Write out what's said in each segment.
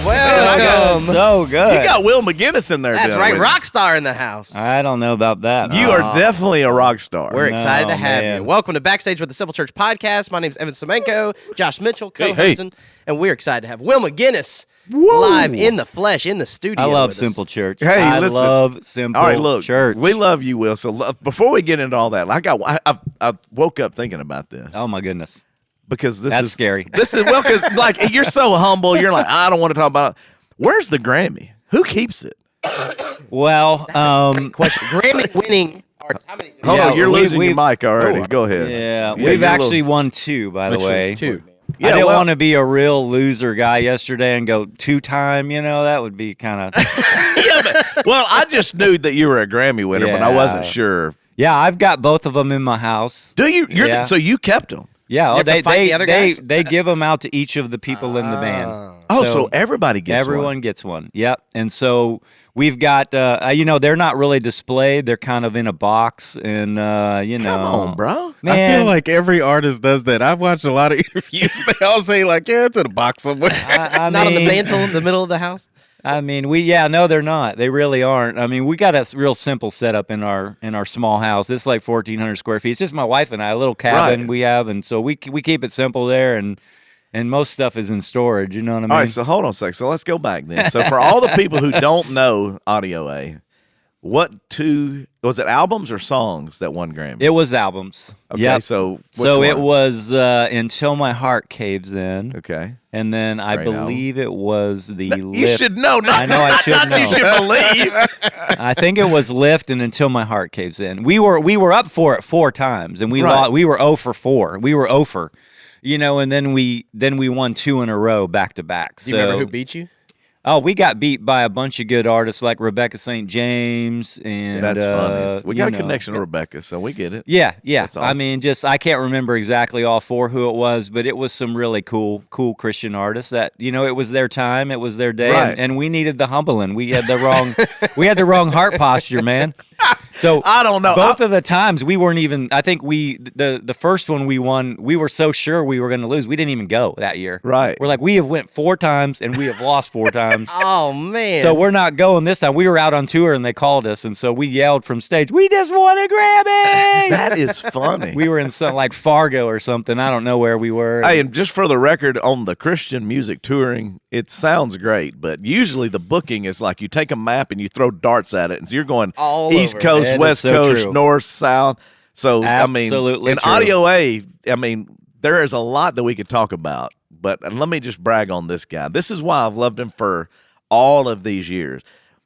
Welcome. So good. You got Will McGinnis in there. That's right, rock star in the house. I don't know about that. You are definitely a rock star. We're excited to have man. you. Welcome to Backstage with the Simple Church podcast. My name is Evan Semanco, Josh Mitchell, co-hosting, and we're excited to have Will McGinnis live in the flesh in the studio. I love with us. Simple Church. Hey, I listen. love Simple All right, look, Church. we love you, Will. So before we get into all that, I woke up thinking about this Oh my goodness. because That's scary. This is because like you're so humble. You're like, I don't want to talk about it. Where's the Grammy? Who keeps it? Well, Question. Grammy winning artist. How many? Hold Yeah, on, you're losing we- your mic already. Go ahead. yeah, Yeah, we've you're a actually little- won 2, by the way. Two. Yeah, I didn't well- want to be a real loser guy yesterday and go 2-time. You know, that would be kind of. Well, I just knew that you were a Grammy winner, but I wasn't Yeah. sure. Yeah, I've got both of them in my house. Do you? Yeah. So you kept them. Yeah, have to fight the other guys? they give them out to each of the people in the band. Oh, so everybody gets everyone one. gets one. Yep. And so we've got they're not really displayed. They're kind of in a box, and Come on, bro. Man, I feel like every artist does that. I've watched a lot of interviews. They all say like, "Yeah, it's in a box somewhere." I Not on the mean- mantle in the middle of the house. I mean, no, they're not. They really aren't. I mean, we got a real simple setup in our small house. It's like 1,400 square feet. It's just my wife and I, a little cabin Right. we have, and so we keep it simple there, and most stuff is in storage. You know what I mean? All right, so hold on a second. So let's go back then. So for all the people who don't know Audio A, was it albums or songs that won Grammy? It was albums. Okay, Yep. so So which it one? was Until My Heart Caves In. Okay. And then I Great believe it was the You Lift. should know. I know I should not know. You should believe. I think it was Lift and Until My Heart Caves In. We were up for it 4 times, and we Right. we were 0 for 4. We were 0 for, and then we won 2 in a row back to back. Do you remember who beat you? Oh, we got beat by a bunch of good artists like Rebecca St. James and That's funny. We got a you know. connection to Rebecca, so we get it. Yeah. That's I awesome. mean, I can't remember exactly all 4 who it was, but it was some really cool Christian artists that, it was their time, it was their day, Right. and we needed the humbling. We had the wrong heart posture, man. So I don't know. Both of the times we weren't even. I think the first one we won. We were so sure we were going to lose. We didn't even go that year. Right. We're like, we have went 4 times and we have lost 4 times. Oh man. So we're not going this time. We were out on tour and they called us, and so we yelled from stage, "We just won a Grammy!" That is funny. We were in some like Fargo or something. I don't know where we were. Hey, and just for the record, on the Christian music touring, it sounds great, but usually the booking is like you take a map and you throw darts at it, and so you're going All East over. Coast, That is West so Coast, true. North, South. So Absolutely I mean, in true. Audio A, I mean, there is a lot that we could talk about, but let me just brag on this guy. This is why I've loved him for all of these years.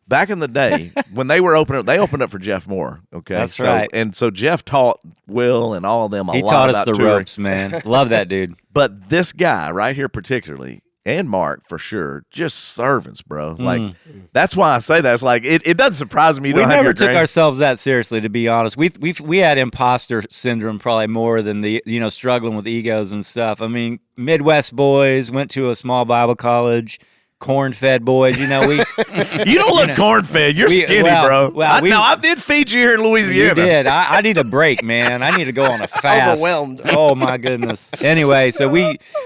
Back in the day, when they opened up for Jeff Moore. Okay, That's right. And so Jeff taught Will and all of them a he lot taught us about the touring. ropes, man. Love that dude. But this guy right here, particularly, and Mark for sure, just servants, bro. Like that's why I say that. It's like it doesn't surprise me. You We don't have never your took Grammy. ourselves that seriously, to be honest. We had imposter syndrome probably more than the struggling with egos and stuff. I mean, Midwest boys, went to a small Bible college, corn-fed boys. We You don't look corn-fed. You're skinny, bro. I did feed you here in Louisiana. You did. I need a break, man. I need to go on a fast. Overwhelmed. Oh my goodness. Anyway, so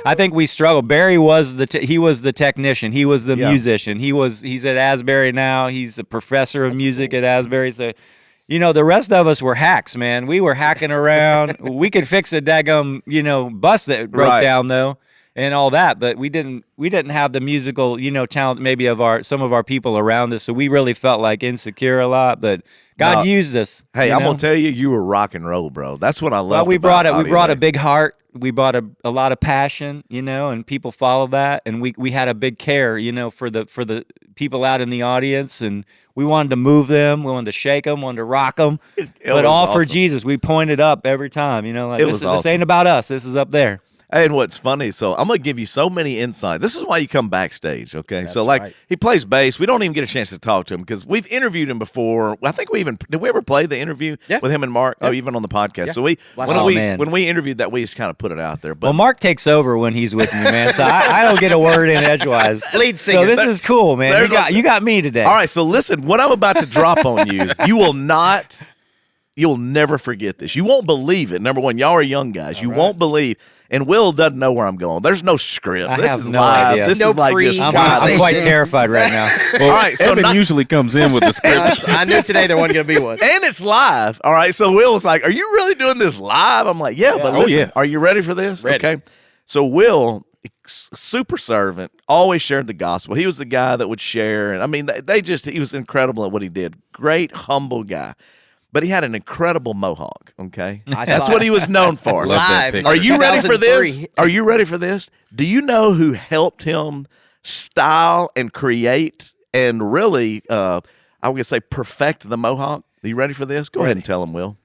I think we struggled. Barry was the technician. He was the Yeah. musician. He's at Asbury now. He's a professor of music at Asbury. So, the rest of us were hacks, man. We were hacking around. We could fix a daggum, bus that broke Right. down though. And all that, but we didn't have the musical, talent maybe of some of our people around us. So we really felt like insecure a lot, but God No. used us. Hey, I'm gonna tell you, you were rock and roll, bro. That's what I love. Well, we brought it. We brought a big heart. We brought a lot of passion, and people followed that. And we had a big care, for the people out in the audience, and we wanted to move them. We wanted to shake them, wanted to rock them, but was all for awesome. Jesus. We pointed up every time, like It this, was this awesome. ain't about us. This is up there. And what's funny, so I'm gonna give you so many insights. This is why you come backstage, okay? So That's like right. he plays bass. We don't even get a chance to talk to him because we've interviewed him before. I think did we ever play the interview Yeah. with him and Mark? Yeah. Oh, even on the podcast. Yeah. So we Oh, man. when we interviewed that, we just kind of put it out there. But Well, Mark takes over when he's with me, man. So I don't get a word in edgewise. Lead So singer. this is cool, man. There's You got me today. all right, so listen, what I'm about to drop on you, you will not You'll never forget this. You won't believe it. Number one, y'all are young guys. You won't believe. And Will doesn't know where I'm going. There's no script. I This have is no live. idea. This No is like just I'm quite terrified right now. Well, All right, so Evan usually comes in with the script. I knew today there wasn't going to be one. And it's live. All right. So Will was like, "Are you really doing this live?" I'm like, "Yeah, but Oh, listen, yeah. are you ready for this?" Ready. Okay. So Will, super servant, always shared the gospel. He was the guy that would share, and I mean, he was incredible at what he did. Great, humble guy. But he had an incredible mohawk, okay? I That's saw what it. he was known for. Love that Live. picture. Are you ready for this? 2003. Are you ready for this? Do you know who helped him style and create and really, I would gonna say, perfect the mohawk? Are you ready for this? Go ahead and tell him, Will.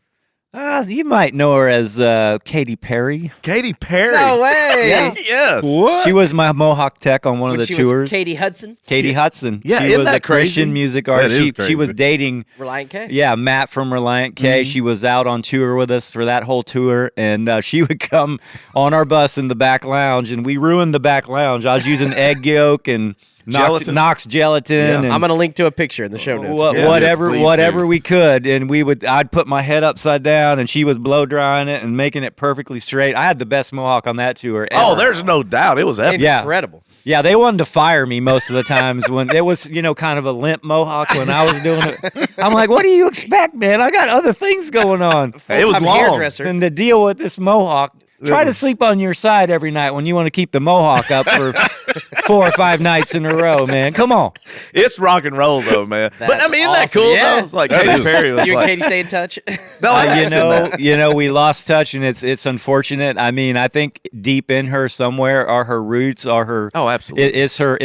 You might know her as Katy Perry. Katy Perry. No way. Yeah. Yes. What? She was my Mohawk tech on one When of the she tours. was Katie Hudson, Katie Hudson. Yeah, she isn't was that a Christian crazy? music artist. That is She was crazy. dating Reliant K. Yeah, Matt from Reliant K. She was out on tour with us for that whole tour, and she would come on our bus in the back lounge, and we ruined the back lounge. I was using egg yolk and Gelatin. Knox gelatin, Yeah. and I'm going to link to a picture in the show notes. Yeah, whatever, yes, please whatever do. we could, and I'd put my head upside down, and she was blow drying it and making it perfectly straight. I had the best mohawk on that tour. Oh, ever. there's no doubt. It was epic. Yeah. Incredible. Yeah, they wanted to fire me most of the times when it was, kind of a limp mohawk when I was doing it. I'm like, what do you expect, man? I got other things going on. It was Full-time long. hairdresser. And to deal with this mohawk, try to sleep on your side every night when you want to keep the mohawk up for 4 or 5 nights in a row, man. Come on. It's rock and roll, though, man. But I That's mean, isn't that awesome. cool, Yeah. though? It's like That Katy is. Perry was You and like, Katie stay in touch? no, I asked him that. We lost touch, and it's unfortunate. I mean, I think deep in her somewhere are her roots, are her Oh, absolutely. is her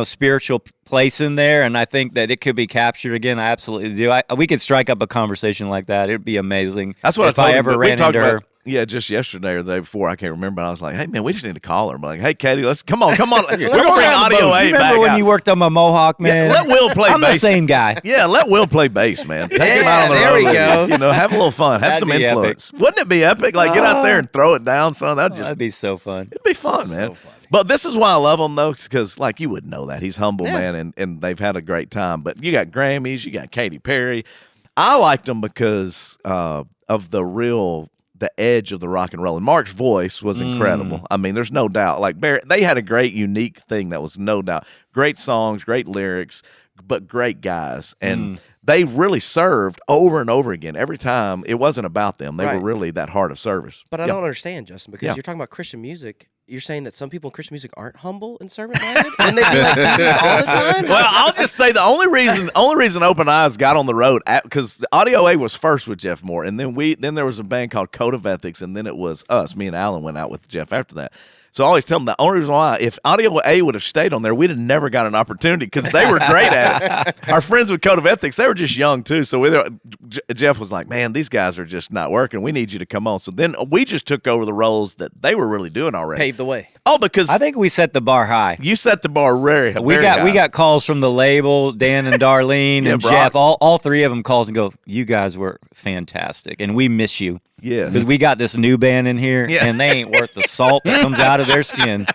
spiritual place in there, and I think that it could be captured again. I absolutely do. We could strike up a conversation like that. It'd be amazing. That's what if I told him. ever We ran talked into her. about, yeah, just yesterday or the day before. I can't remember. I was like, hey, man, we just need to call her. I'm like, hey, Katie, come on. We're going to bring Audio A You back remember when out. you worked on my mohawk, man? Yeah, let Will play I'm bass. the same guy. Yeah, let Will play bass, man. Take him Yeah, out on the there road. we with go. you. Have a little fun. Have That'd some be epic. influence. Wouldn't it be epic? Like, get out there and throw it down, son. That'd be so fun. It'd be fun, man. But this is why I love him, though, because, like, you would know that. He's humble, man, and they've had a great time. But you got Grammys, you got Katy Perry. I liked them because of the edge of the rock and roll. And Mark's voice was incredible. I mean, there's no doubt. Like, they had a great, unique thing that was no doubt. Great songs, great lyrics, but great guys. And they really served over and over again. Every time, it wasn't about them. They were Right. really that heart of service. But I Yeah. don't understand, Justin, because Yeah. you're talking about Christian music. You're saying that some people in Christian music aren't humble and servant-minded? And they be like Jesus all the time? Well, I'll just say the only reason Open Eyes got on the road because Audio A was first with Jeff Moore, and then there was a band called Code of Ethics, and then it was us. Me and Alan went out with Jeff after that. So I always tell them the only reason why, if Audio A would have stayed on there, we'd have never got an opportunity because they were great at it. Our friends with Code of Ethics, they were just young too. So Jeff was like, man, these guys are just not working. We need you to come on. So then we just took over the roles that they were really doing already. Paved the way. Oh, because I think we set the bar high. you set the bar very We high. got calls from the label, Dan and Darlene Yeah, and Brock. Jeff. All three of them calls and go, you guys were fantastic, and we miss you. Yeah. Because we got this new band in here, Yeah. and they ain't worth the salt that comes out of their skin.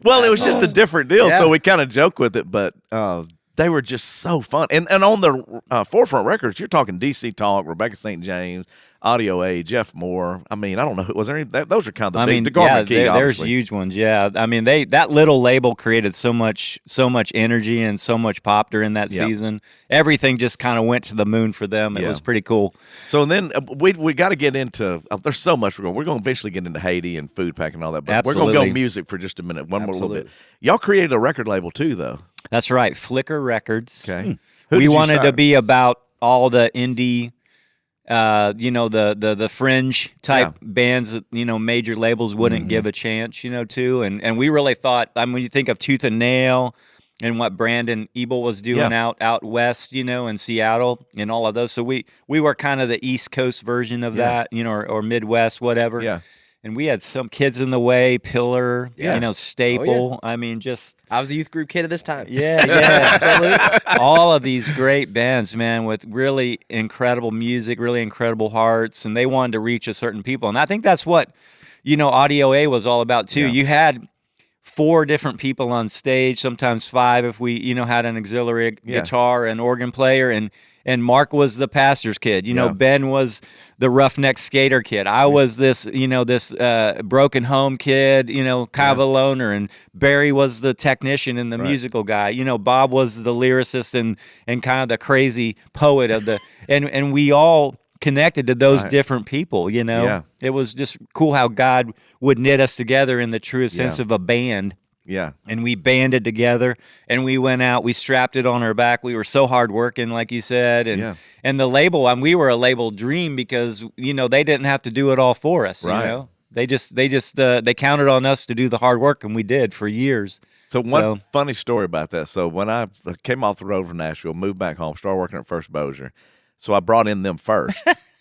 Well, it was just a different deal, Yeah. so we kind of joke with it, but they were just so fun. And on the Forefront Records, you're talking DC Talk, Rebecca St. James, Audio A, Jeff Moore. I mean, I don't know. Was there any? Those are kind of the big. DeGarmo yeah, Key, there's obviously. huge ones. Yeah, I mean, that little label created so much energy and so much pop during that Yeah. season. Everything just kind of went to the moon for them. It Yeah. was pretty cool. So then we got to get into. There's so much we're going to eventually get into Haiti and food pack and all that. But we're going to Absolutely. go music for just a minute. One more little bit. Absolutely. Y'all created a record label too, though. That's right, Flickr Records. Okay. Who We did you wanted to sign? be about all the indie, the fringe type bands that major labels wouldn't give a chance, to, and we really thought. I mean, when you think of Tooth and Nail and what Brandon Ebel was doing out west, in Seattle and all of those. So we were kind of the East Coast version of that, or Midwest, whatever. Yeah. And we had some Kids in the Way, Pillar, Yeah. Staple. I mean, just. I was the youth group kid at this time. Yeah, absolutely. All of these great bands, man, with really incredible music, really incredible hearts, and they wanted to reach a certain people. And I think that's what, Audio A was all about too. Yeah. You had 4 different people on stage, sometimes 5 if we, had an auxiliary guitar and organ player, and and Mark was the pastor's kid. You know, Ben was the roughneck skater kid. I was this, this broken home kid, kind of a loner, and Barry was the technician and the musical guy. You know, Bob was the lyricist and kind of the crazy poet of the, and we all connected to those different people, It was just cool how God would knit us together in the truest sense of a band. Yeah. And we banded together and we went out, we strapped it on our back. We were so hardworking, like you said. And the label, we were a label dream because, they didn't have to do it all for us, They they counted on us to do the hard work, and we did for years. So one funny story about that. So when I came off the road from Nashville, moved back home, started working at First Bossier. So I brought in them first.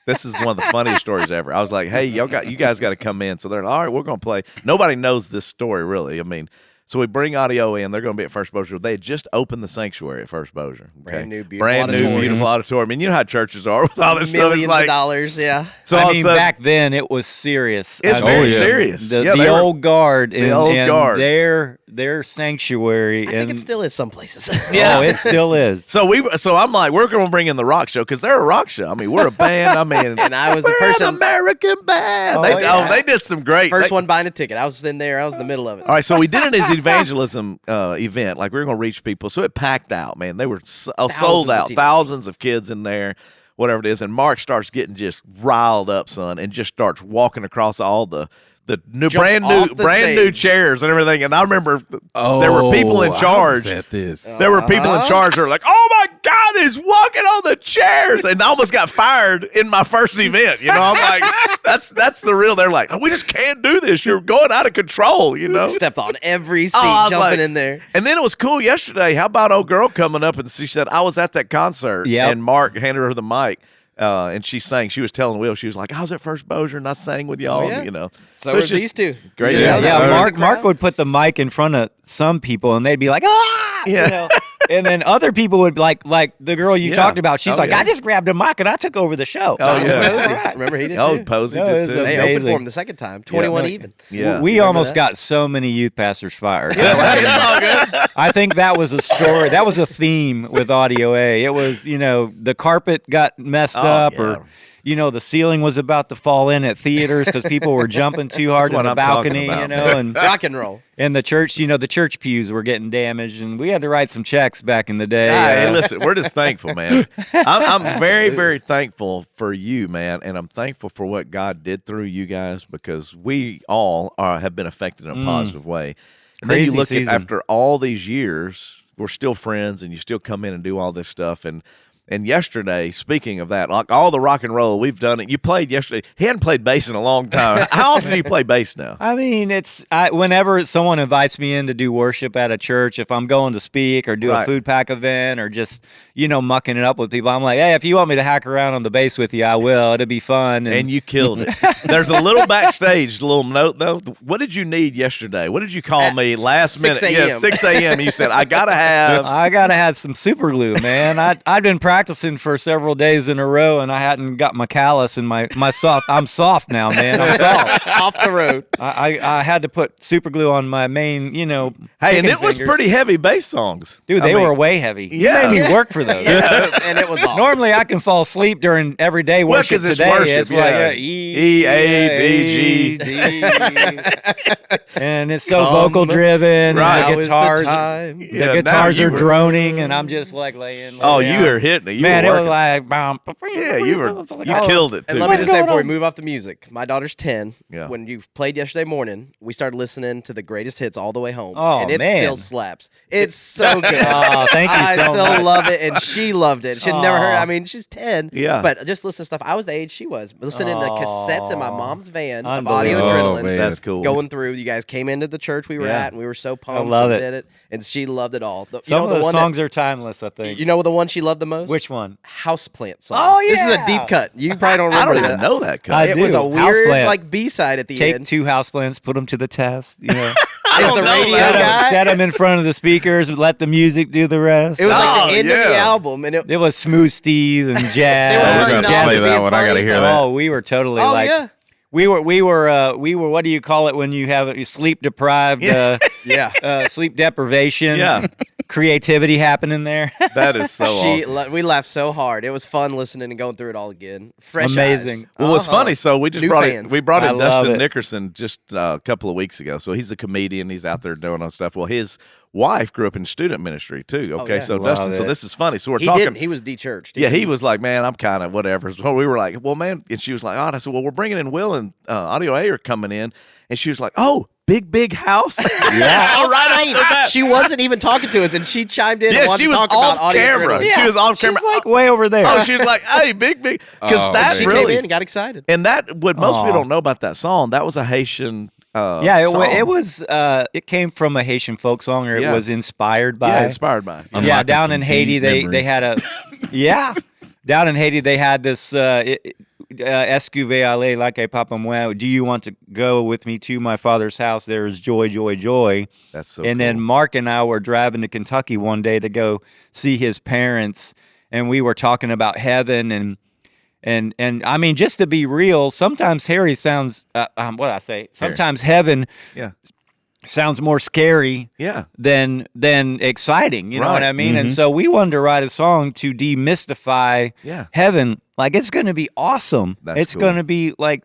This is one of the funniest stories ever. I was like, hey, you guys got to come in. So they're like, all right, we're going to play. Nobody knows this story, really. So we bring audio in. They're going to be at First Bossier. They had just opened the sanctuary at First Bossier. Okay? Brand new, beautiful auditorium. You know how churches are with all this Millions stuff. of dollars, yeah. So back then it was serious. It's very serious. The old guard. Their sanctuary. I think it still is some places. Oh, it still is. So I'm like, we're going to bring in the rock show because they're a rock show. We're a band. And I was the person. An American band. They did some great. First one buying a ticket. I was in there. I was in the middle of it. All right, so we did it as evangelism event. Like we were going to reach people. So it packed out, man. They were sold out. Thousands of kids in there, whatever it is. And Mark starts getting just riled up, son, and just starts walking across all the brand new chairs and everything. And I remember there were people in charge. At this. There were people in charge that were like, oh my God, he's walking on the chairs. And I almost got fired in my first event. I'm like, that's the real. They're like, oh, we just can't do this. You're going out of control, Stepped on every seat, jumping in there. And then it was cool yesterday. How about old girl coming up and she said, I was at that concert. And Mark handed her the mic. And she sang. She was telling Will, she was like, I was at First Bossier and I sang with y'all, So were these two. Great. Mark would put the mic in front of some people and they'd be like, ah! Yeah. And then other people would like the girl you talked about. She's like, I just grabbed a mic and I took over the show. Oh, yeah. Posey. Remember he did too. Posey did too. They opened for him the second time, 21 even. Yeah. We almost got so many youth pastors fired. It's all good. I think that was a story. That was a theme with Audio A. It was, the carpet got messed up or the ceiling was about to fall in at theaters because people were jumping too hard in the balcony, and rock and roll. And the church, the church pews were getting damaged, and we had to write some checks back in the day. Hey, listen, we're just thankful, man. I'm very, very thankful for you, man, and I'm thankful for what God did through you guys because we all have been affected in a positive way. And then you look at after all these years, we're still friends, and you still come in and do all this stuff, And yesterday, speaking of that, like all the rock and roll, we've done it. You played yesterday. He hadn't played bass in a long time. How often do you play bass now? Whenever someone invites me in to do worship at a church, if I'm going to speak or do a food pack event or just, mucking it up with people, I'm like, hey, if you want me to hack around on the bass with you, I will. It'll be fun. And you killed it. There's a little backstage little note, though. What did you need yesterday? What did you call me last minute? 6 a.m. Yeah, 6 a.m. You said, I got to have some super glue, man. I've been practicing for several days in a row, and I hadn't got my callus and my soft. I'm soft now, man. I'm soft. Off the road. I had to put super glue on my main, Hey, and it was pretty heavy bass songs. Dude, they were way heavy. Yeah. You made me work for those. And it was awesome. Normally, I can fall asleep during everyday worship. It's today, worship, it's like E, A, D, G. And it's so vocal driven. Right. And the guitars, the guitars are droning, and I'm just like laying. Oh, you were hitting it. Man, it was like, you killed it too. And let me just say before we move off the music, my daughter's 10. Yeah. When you played yesterday morning, we started listening to the greatest hits all the way home. Oh, and it man. still slaps. It's so good. Oh, thank you I so much. still love it, and she loved it. She'd never heard. She's 10. Yeah. But just listen to stuff. I was the age she was. Listening to cassettes in my mom's van of Unbelievable. Audio Adrenaline. Man. That's cool. Going through. You guys came into the church we were at, and we were so pumped. love and it. Did it. And she loved it all. Some of the songs are timeless, I think. You know the one she loved the most? Which one? Houseplant song. Oh, This is a yeah. deep cut. You probably don't I remember don't that. even know that. I It do. was a weird Houseplant. B-side at the Take end. 2 houseplants, put them to the test. Is the radio that. guy? Set them in front of the speakers, let the music do the rest. It was like the Oh, end of the yeah. album, and It was Smooth Steve and jazz. They were we're really gonna not play that being one. I gotta funny. hear that. Oh, we were totally Oh like yeah, we were what do you call it when you have sleep deprived yeah. sleep deprivation? Yeah. creativity happening there. That is so awesome. We laughed so hard. It was fun listening and going through it all again. Fresh Amazing. eyes. Well, it's funny. So we just New brought fans. we brought I in love Dustin it. Nickerson just a couple of weeks ago. So he's a comedian. He's out there doing all stuff. Well, his wife grew up in student ministry too. Okay, yeah. so Love Dustin. So it. this is funny. So we're He talking. didn't. He was de-churched. Yeah, he was like, man, I'm kind of whatever. So we were like, well, man, and she was like, oh, and I said, well, we're bringing in Will and Audio A are coming in, and she was like, oh, big house. Yeah. So right off the bat. She wasn't even talking to us, and she chimed in. Yeah, and wanted she to was talk off about audio camera. privilege. She was off camera. She's like way over there. Oh, she was like, hey, big, because Oh, that She really came in and got excited. and that what most people Aw. don't know about that song. That was a Haitian. Yeah, song. it was. It came from a Haitian folk song, or it Yeah. was inspired by. Yeah, inspired by. Yeah, Unlocking down some in Haiti, deep they memories. had a. Yeah, down in Haiti, they had this. Est-ce que vous allez like a papa moi? Do you want to go with me to my father's house? There is joy, joy, joy. That's so. And then cool. Mark and I were driving to Kentucky one day to go see his parents, and we were talking about heaven and I mean, just to be real, sometimes Harry sounds what did I say? Sometimes heaven Yeah, sounds more scary yeah, than exciting. You know what Right. I mean? And so we wanted to write a song to demystify yeah. heaven. Like, it's going to be awesome. That's it's cool. going to be like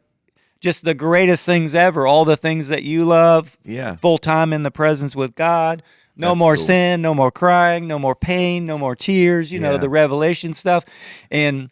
just the greatest things ever. All the things that you love. Yeah. Full time in the presence with God. No That's more cool. sin. No more crying. No more pain. No more tears. You know, Yeah. the revelation stuff. And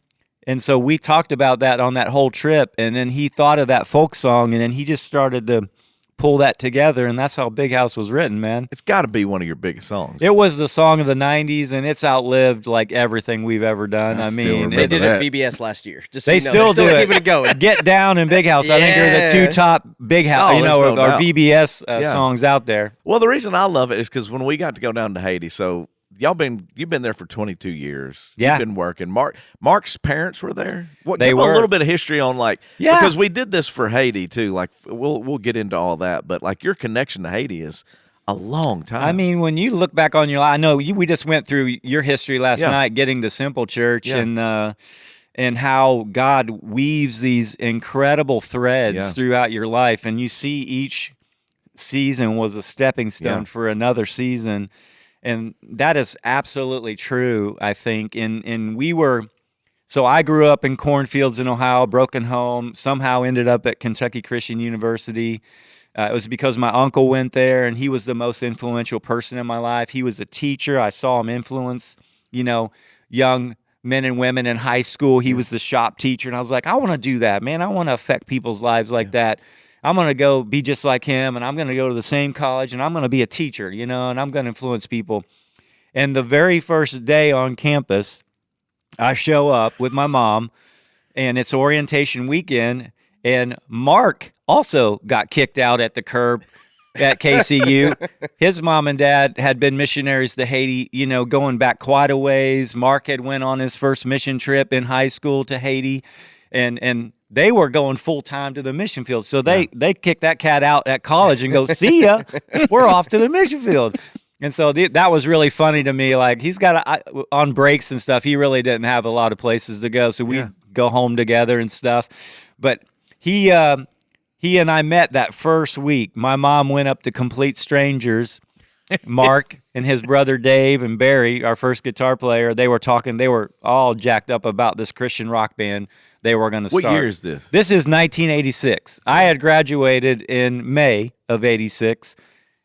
so we talked about that on that whole trip. And then he thought of that folk song, and then he just started to pull that together. And that's how Big House was written, man. It's got to be one of your biggest songs. It was the song of the 90s, and it's outlived like everything we've ever done. I I still mean, remember They it's, did that. it at VBS last year. Just so they you know, still they're do it. keeping it going. Get Down and Big House. I think are the two Yeah. top Big House, Oh, you know, there's no or doubt. VBS Yeah. songs out there. Well, the reason I love it is because when we got to go down to Haiti, so you've been there for 22 years. Yeah. You've been working. Mark's parents were there. What, They give were. a little bit of history on Yeah. because we did this for Haiti too. Like we'll get into all that, but like your connection to Haiti is a long time. I mean, when you look back on your life, I know we just went through your history last Yeah. night, getting to Simple Church, Yeah. and how God weaves these incredible threads Yeah. throughout your life, and you see each season was a stepping stone Yeah. for another season, and that is absolutely true. I think, and we were. So I grew up in cornfields in Ohio, broken home. Somehow ended up at Kentucky Christian University. It was because my uncle went there, and he was the most influential person in my life. He was a teacher. I saw him influence, young men and women in high school. He was the shop teacher, and I was like, I want to do that, man. I want to affect people's lives like that. I'm going to go be just like him, and I'm going to go to the same college, and I'm going to be a teacher, and I'm going to influence people. And the very first day on campus, I show up with my mom, and it's orientation weekend, and Mark also got kicked out at the curb at KCU. His mom and dad had been missionaries to Haiti, going back quite a ways. Mark had went on his first mission trip in high school to Haiti, and they were going full time to the mission field. So they kicked that cat out at college and go, see ya, we're off to the mission field. And so that was really funny to me. Like, he's got on breaks and stuff, he really didn't have a lot of places to go. So we'd go home together and stuff. But he and I met that first week. My mom went up to complete strangers. Mark and his brother Dave and Barry, our first guitar player, they were talking. They were all jacked up about this Christian rock band they were going to start. what year is this? This is 1986. I had graduated in May of 86,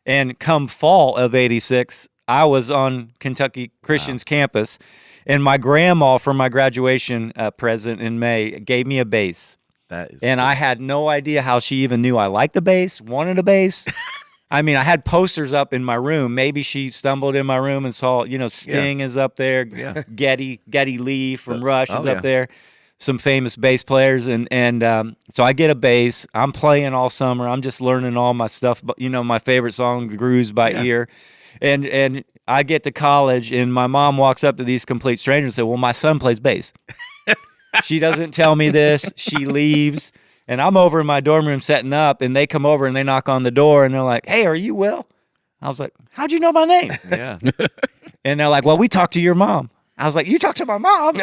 and come fall of 86, I was on Kentucky Christian's campus, and my grandma, for my graduation present in May, gave me a bass. That is And I had no idea how she even knew I liked the bass, wanted a bass. I mean, I had posters up in my room. Maybe she stumbled in my room and saw, Sting is up there. Yeah. Geddy Lee from Rush is yeah. up there. Some famous bass players. And so I get a bass. I'm playing all summer. I'm just learning all my stuff, but my favorite song, Grooves by ear. And I get to college, and my mom walks up to these complete strangers and said, well, my son plays bass. She doesn't tell me this. She leaves. And I'm over in my dorm room setting up, and they come over and they knock on the door, and they're like, hey, are you Will? I was like, how'd you know my name? Yeah. And they're like, well, we talked to your mom. I was like, you talked to my mom?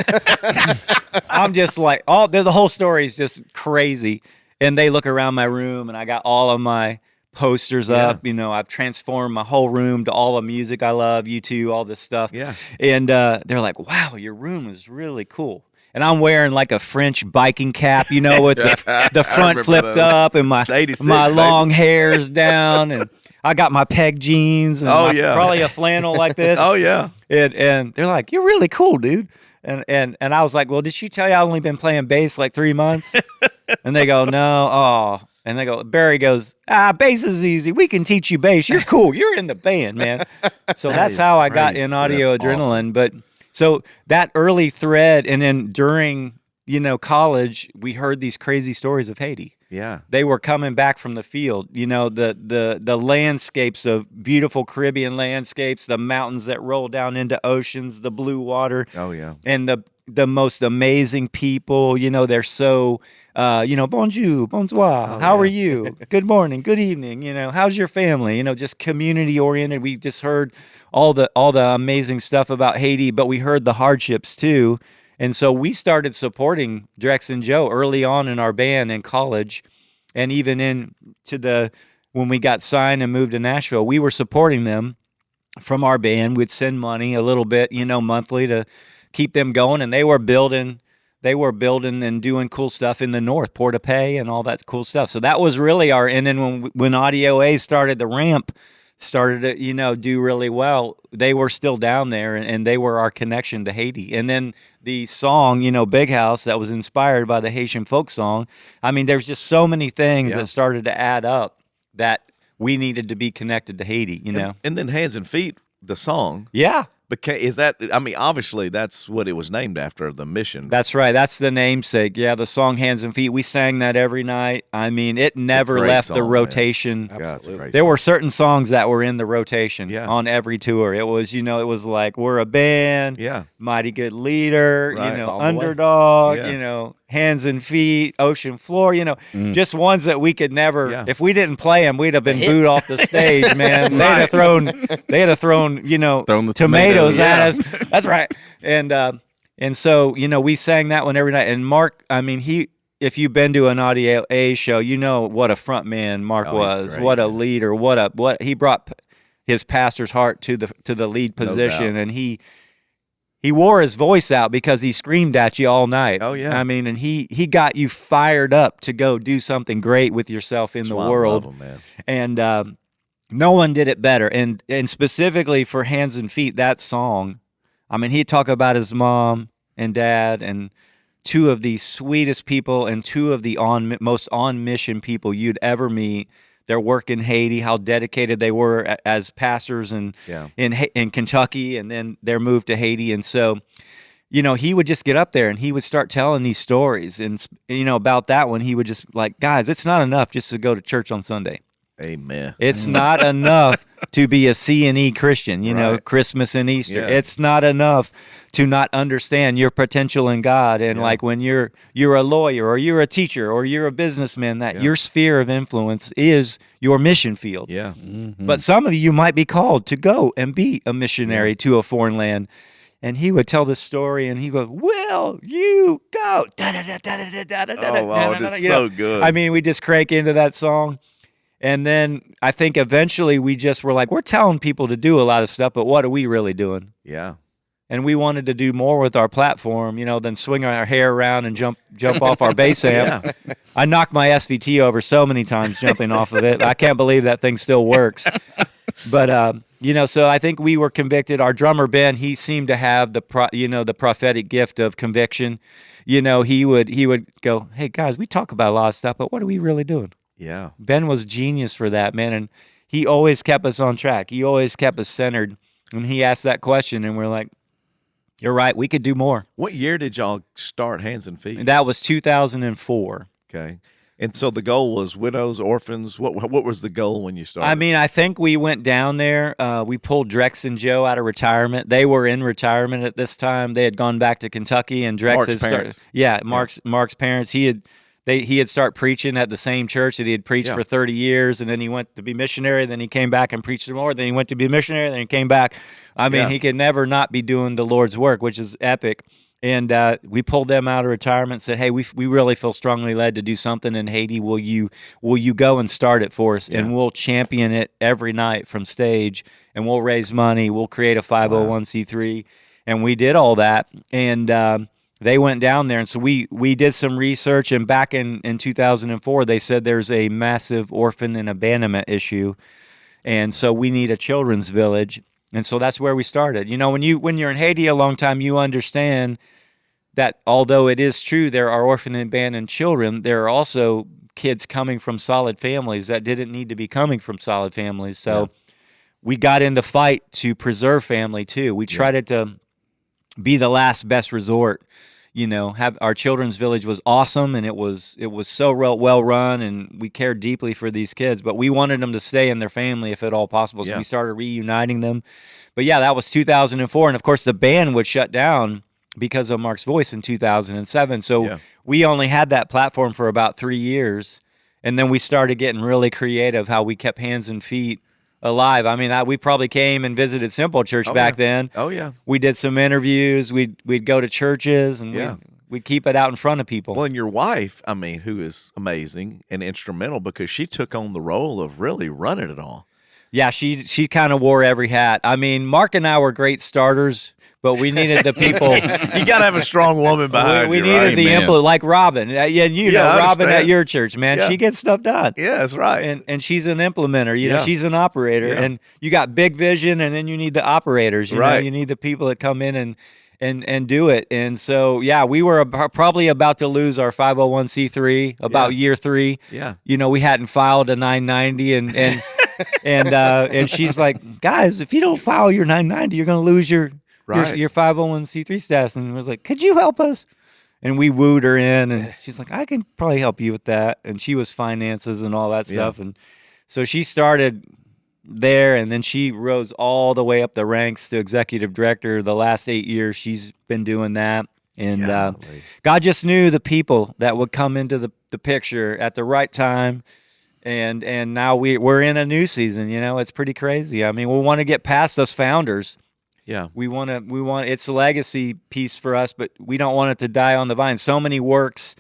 I'm just like, the whole story is just crazy. And they look around my room, and I got all of my posters up. You know, I've transformed my whole room to all the music I love, U2, all this stuff. Yeah. And they're like, wow, your room is really cool. And I'm wearing like a French biking cap, you know, with the front flipped up and my long hair's down, and I got my peg jeans and probably a flannel like this. And they're like, you're really cool, dude. And I was like, well, did she tell you I've only been playing bass like 3 months? And they go, no. Oh. And they go, Barry goes, bass is easy. We can teach you bass. You're cool. You're in the band, man. So that's how I got in Audio Adrenaline. Awesome. But so that early thread, and then during, you know, college, we heard these crazy stories of Haiti. Yeah. They were coming back from the field, you know, the landscapes of beautiful Caribbean landscapes, the mountains that roll down into oceans, the blue water. Oh, yeah. And the most amazing people, you know, they're so, you know, bonjour, bonsoir, how are you? Good morning, good evening, you know, how's your family? You know, just community oriented. We just heard all the amazing stuff about Haiti, but we heard the hardships too. And so we started supporting Drex and Joe early on in our band in college, and even when we got signed and moved to Nashville, we were supporting them from our band. We'd send money a little bit, you know, monthly to keep them going, and they were building and doing cool stuff in the north, Port-au-Paix and all that cool stuff. So that was really and then when Audio A started the ramp, started to, you know, do really well, they were still down there, and they were our connection to Haiti. And then the song, you know, Big House, that was inspired by the Haitian folk song. I mean, there's just so many things that started to add up that we needed to be connected to Haiti, you know. And then Hands and Feet, the song. Yeah. Is that, I mean, obviously that's what it was named after, the mission. That's right. That's the namesake. Yeah, the song Hands and Feet. We sang that every night. I mean, it never left the rotation. Absolutely. There were certain songs that were in the rotation on every tour. It was, you know, it was like, we're a band, Mighty Good Leader, you know, Underdog, you know, Hands and Feet, Ocean Floor, you know, just ones that we could never, if we didn't play them, we'd have been booed off the stage, man. They had thrown, you know, tomatoes at us. That's right. And so, you know, we sang that one every night. And Mark, I mean, if you've been to an Audio A show, you know what a front man Mark was, great, what a leader, what he brought his pastor's heart to the lead position, and he wore his voice out because he screamed at you all night. Oh yeah. I mean, and he got you fired up to go do something great with yourself in the world. I love him, man. And no one did it better. And specifically for Hands and Feet, that song, I mean, he'd talk about his mom and dad and two of the sweetest people and two of the most on-mission people you'd ever meet. Their work in Haiti, how dedicated they were as pastors in Kentucky, and then their move to Haiti. And so, you know, he would just get up there and he would start telling these stories. And, you know, about that one, he would just like, guys, it's not enough just to go to church on Sunday. Amen. It's not enough to be a C&E Christian, you know, Christmas and Easter. Yeah. It's not enough to not understand your potential in God. And like when you're a lawyer or you're a teacher or you're a businessman, that your sphere of influence is your mission field. Yeah. Mm-hmm. But some of you might be called to go and be a missionary to a foreign land. And he would tell this story, and he goes, "Will you go?" Oh, wow, it's so good. I mean, we just crank into that song. And then I think eventually we just were like, we're telling people to do a lot of stuff, but what are we really doing? Yeah. And we wanted to do more with our platform, you know, than swing our hair around and jump off our bass amp. I knocked my SVT over so many times jumping off of it. I can't believe that thing still works. But, you know, so I think we were convicted. Our drummer, Ben, he seemed to have the prophetic gift of conviction. You know, he would go, hey, guys, we talk about a lot of stuff, but what are we really doing? Yeah. Ben was genius for that, man. And he always kept us on track. He always kept us centered. And he asked that question, and we're like, you're right, we could do more. What year did y'all start Hands and Feet? And that was 2004. Okay. And so the goal was widows, orphans. What was the goal when you started? I mean, I think we went down there. We pulled Drex and Joe out of retirement. They were in retirement at this time. They had gone back to Kentucky, and Drex had started. Yeah, Mark's parents. He had started preaching at the same church that he had preached for 30 years, and then he went to be missionary, then he came back and preached some more, then he went to be missionary, then he came back. I mean, he could never not be doing the Lord's work, which is epic. And we pulled them out of retirement and said, hey, we really feel strongly led to do something in Haiti. Will you go and start it for us? And we'll champion it every night from stage, and we'll raise money. We'll create a 501c3. And we did all that. And they went down there. And so we did some research. And back in 2004, they said there's a massive orphan and abandonment issue. And so we need a children's village. And so that's where we started. You know, when you're in Haiti a long time, you understand that although it is true there are orphan and abandoned children, there are also kids coming from solid families that didn't need to be coming from solid families. So we got in the fight to preserve family too. We tried to be the last best resort. You know, have our children's village was awesome, and it was so well run, and we cared deeply for these kids, but we wanted them to stay in their family if at all possible. So we started reuniting them. But yeah, that was 2004, and of course the band would shut down because of Mark's Voice in 2007. So we only had that platform for about 3 years, and then we started getting really creative how we kept hands and feet alive. I mean, we probably came and visited Simple Church back then. Oh yeah, we did some interviews. We'd go to churches, and we'd keep it out in front of people. Well, and your wife, I mean, who is amazing and instrumental because she took on the role of really running it all. Yeah, she kind of wore every hat. I mean, Mark and I were great starters, but we needed the people. You got to have a strong woman behind we you. needed right? the influence, like Robin. You know, Robin at your church, man. Yeah. She gets stuff done. Yeah, that's right. And she's an implementer. You know, she's an operator. Yeah. And you got big vision, and then you need the operators. You know, you need the people that come in and do it. And so, we were probably about to lose our 501c3 about year 3. Yeah. You know, we hadn't filed a 990, and she's like, guys, if you don't file your 990, you're going to lose your 501c3 status. And I was like, could you help us? And we wooed her in, and she's like, I can probably help you with that. And she was finances and all that stuff. And so she started there, and then she rose all the way up the ranks to executive director. The last 8 years, she's been doing that. And God just knew the people that would come into the picture at the right time. And now we're in a new season. You know, it's pretty crazy. I mean, we want to get past us founders. Yeah, we want it's a legacy piece for us, but we don't want it to die on the vine. So many works,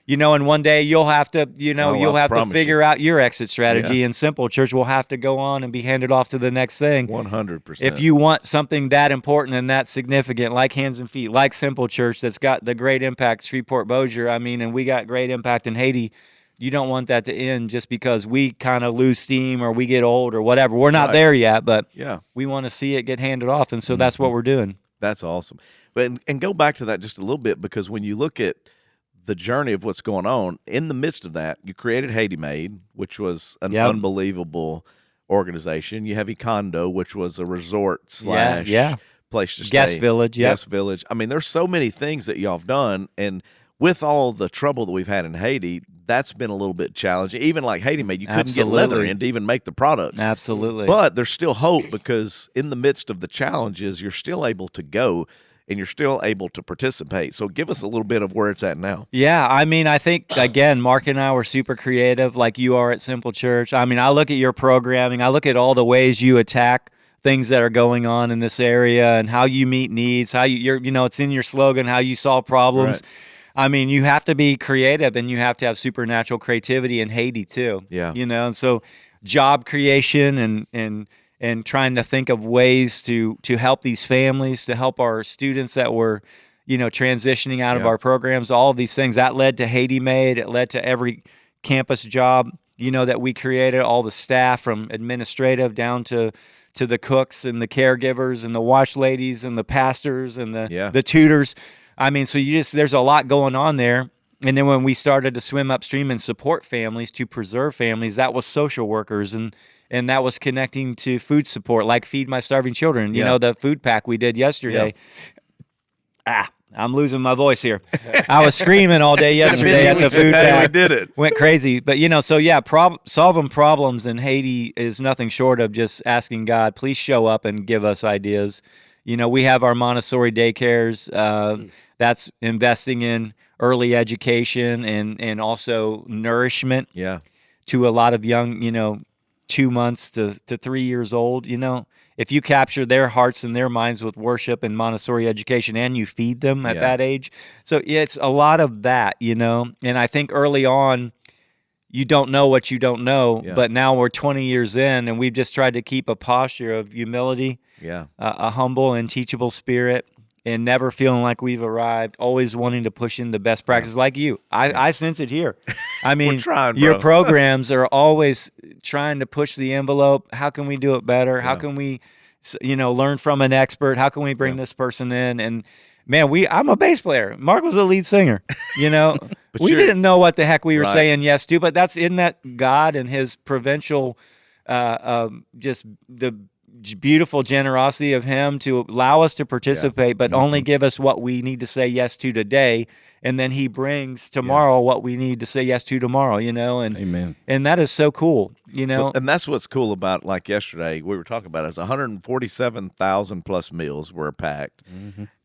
you know, and one day you'll have to, figure out your exit strategy, and Simple Church will have to go on and be handed off to the next thing. 100%. If you want something that important and that significant, like Hands and Feet, like Simple Church, that's got the great impact, Shreveport Bossier, I mean, and we got great impact in Haiti. You don't want that to end just because we kind of lose steam or we get old or whatever. We're not there yet, but we want to see it get handed off, and so that's what we're doing. That's awesome. But and go back to that just a little bit, because when you look at the journey of what's going on, in the midst of that, you created Haiti Made, which was an unbelievable organization. You have Econdo, which was a resort slash place to stay. Guest village, Guest village. I mean, there's so many things that y'all have done, and with all the trouble that we've had in Haiti, that's been a little bit challenging. Even like Haiti Made, you couldn't get leather in to even make the products. Absolutely. But there's still hope, because in the midst of the challenges, you're still able to go and you're still able to participate. So give us a little bit of where it's at now. Yeah, I mean, I think, again, Mark and I were super creative like you are at Simple Church. I mean, I look at your programming. I look at all the ways you attack things that are going on in this area and how you meet needs, how it's in your slogan, how you solve problems. Right. I mean, you have to be creative, and you have to have supernatural creativity in Haiti too. Yeah. You know, and so job creation and trying to think of ways to help these families, to help our students that were, transitioning out of our programs, all of these things, that led to Haiti Made. It led to every campus job, that we created, all the staff from administrative down to the cooks and the caregivers and the wash ladies and the pastors and the tutors. I mean, so there's a lot going on there. And then when we started to swim upstream and support families, to preserve families, that was social workers, and that was connecting to food support, like Feed My Starving Children, you know, the food pack we did yesterday. I'm losing my voice here. I was screaming all day yesterday at the food pack. We did it. Went crazy. But, solving problems in Haiti is nothing short of just asking God, please show up and give us ideas. We have our Montessori daycares. That's investing in early education and also nourishment to a lot of young, 2 months to 3 years old, if you capture their hearts and their minds with worship and Montessori education and you feed them at that age. So it's a lot of that, and I think early on, you don't know what you don't know, but now we're 20 years in and we've just tried to keep a posture of humility, a humble and teachable spirit, and never feeling like we've arrived, always wanting to push in the best practices like you. I sense it here. I mean, your programs are always trying to push the envelope. How can we do it better? How can we, learn from an expert? How can we bring this person in? And man, I'm a bass player. Mark was the lead singer, we didn't know what the heck we were saying yes to, but isn't that God and his provincial, just the beautiful generosity of him to allow us to participate, but only give us what we need to say yes to today. And then he brings tomorrow what we need to say yes to tomorrow, and Amen. And that is so cool, And that's what's cool about, like yesterday, we were talking about is 147,000 plus meals were packed.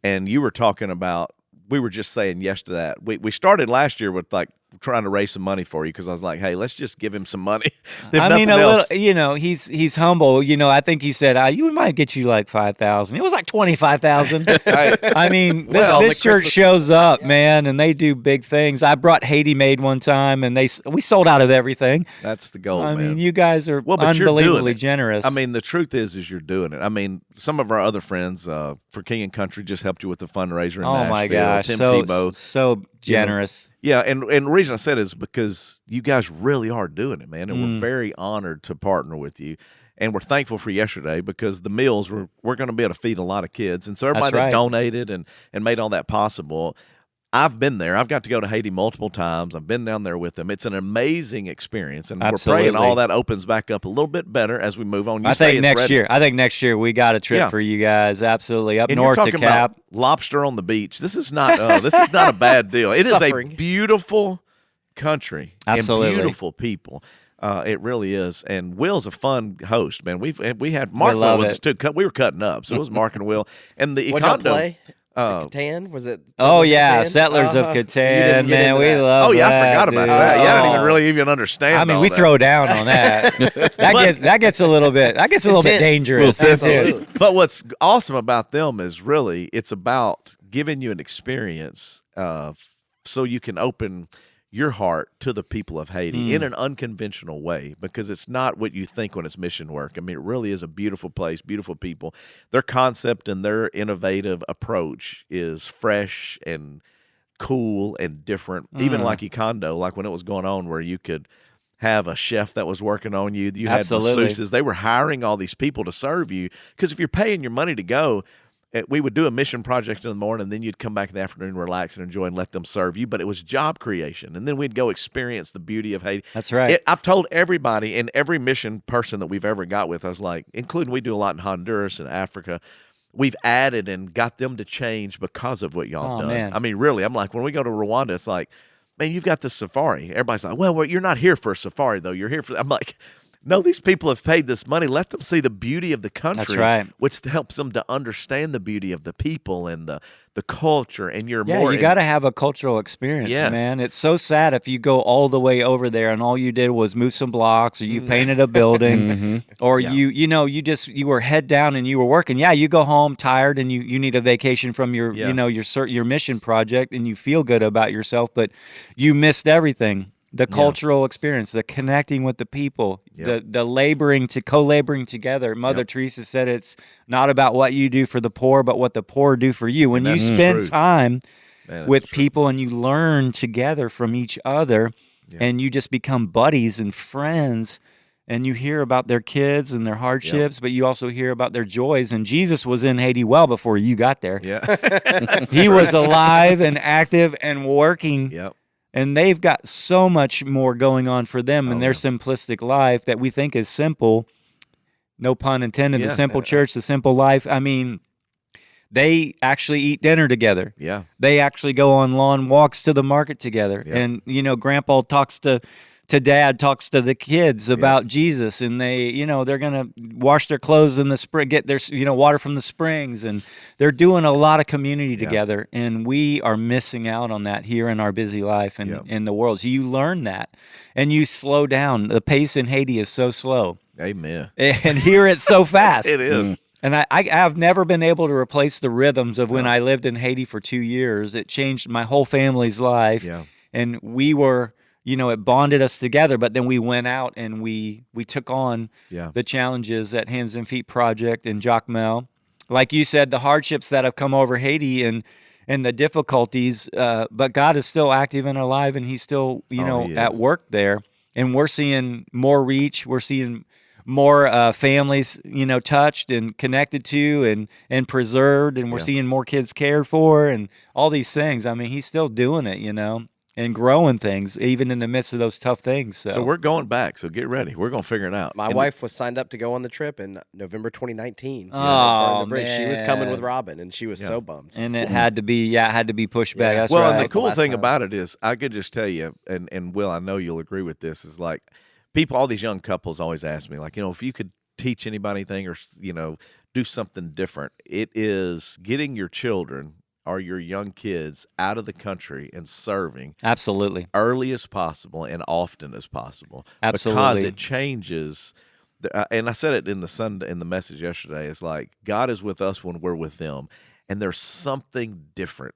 And you were talking about, we were just saying yes to that. We started last year with like trying to raise some money for you because I was like, hey, let's just give him some money. I mean, little, he's humble. I think he said, we might get you like 5,000. It was like 25,000. I mean, this church shows up, man, and they do big things. I brought Haiti Made one time, and we sold out of everything. That's the goal, I man. mean, you guys are unbelievably generous. I mean, the truth is you're doing it. I mean, some of our other friends for King and Country just helped you with the fundraiser in Nashville. Oh, my gosh. Tim Tebow. So generous. Yeah, and the reason I said it is because you guys really are doing it, man, and we're very honored to partner with you. And we're thankful for yesterday because the meals, we're going to be able to feed a lot of kids. And so everybody that donated and made all that possible, I've been there. I've got to go to Haiti multiple times. I've been down there with them. It's an amazing experience, and we're praying all that opens back up a little bit better as we move on. I think next year we got a trip for you guys. Absolutely, up north to Cap. About lobster on the beach. This is not a bad deal. It is a beautiful country and beautiful people. It really is. And Will's a fun host, man. We had Mark with us too. We were cutting up, so it was Mark and Will. And the What'd y'all play? Catan? Was it? Settlers of Catan. Man, we love that. I forgot about that. Yeah, I didn't even really even understand. I mean, we throw down on that. that gets a little bit dangerous. But what's awesome about them is really it's about giving you an experience so you can open your heart to the people of Haiti in an unconventional way, because it's not what you think when it's mission work. I mean, it really is a beautiful place, beautiful people. Their concept and their innovative approach is fresh and cool and different. Even like Ikondo, like when it was going on where you could have a chef that was working on you. You had masseuses. They were hiring all these people to serve you, because if you're paying your money to go, we would do a mission project in the morning, and then you'd come back in the afternoon, relax and enjoy, and let them serve you. But it was job creation, and then we'd go experience the beauty of Haiti. That's right. I've told everybody, and every mission person that we've ever got with, I was like, including we do a lot in Honduras and Africa, we've added and got them to change because of what y'all done. Man. I mean, really, I'm like, when we go to Rwanda, it's like, man, you've got the safari. Everybody's like, well, you're not here for a safari, though. You're here for, I'm like, no, these people have paid this money. Let them see the beauty of the country. That's right. Which helps them to understand the beauty of the people and the culture. And you got to have a cultural experience, man. It's so sad if you go all the way over there and all you did was move some blocks, or you painted a building, or you were head down and you were working. Yeah, you go home tired and you need a vacation from your your mission project, and you feel good about yourself, but you missed everything. The cultural experience, the connecting with the people, the co-laboring together. Mother Teresa said it's not about what you do for the poor, but what the poor do for you. When you spend time with people and you learn together from each other, and you just become buddies and friends, and you hear about their kids and their hardships, but you also hear about their joys. And Jesus was in Haiti well before you got there. Yeah. He was alive and active and working. Yep. And they've got so much more going on for them in their simplistic life that we think is simple. No pun intended. The simple church, the simple life. I mean, they actually eat dinner together. Yeah. They actually go on lawn walks to the market together. Yeah. And, Grandpa talks to Dad, talks to the kids about Jesus, and they, they're going to wash their clothes in the spring, get their, water from the springs, and they're doing a lot of community together, and we are missing out on that here in our busy life and in the world. So you learn that, and you slow down. The pace in Haiti is so slow. Amen. and hear it so fast. It is. And I have never been able to replace the rhythms of when I lived in Haiti for 2 years. It changed my whole family's life. Yeah. And we were, it bonded us together, but then we went out and we took on the challenges at Hands and Feet Project in Jacmel. Like you said, the hardships that have come over Haiti and the difficulties, but God is still active and alive, and he's still, at work there. And we're seeing more reach. We're seeing more families, touched and connected to and preserved, and we're seeing more kids cared for and all these things. I mean, he's still doing it, and growing things, even in the midst of those tough things. So we're going back, so get ready. We're going to figure it out. My wife was signed up to go on the trip in November 2019. Oh, man. She was coming with Robin, and she was so bummed. And it had to be pushed back. That's well, right. and the cool thing about it is, I could just tell you, and Will, I know you'll agree with this, is like people, all these young couples always ask me, like, if you could teach anybody anything or, do something different, it is getting your children or your young kids out of the country and serving absolutely early as possible and often as possible. Absolutely. Because it changes. And I said it in the message yesterday. It's like God is with us when we're with them, and there's something different.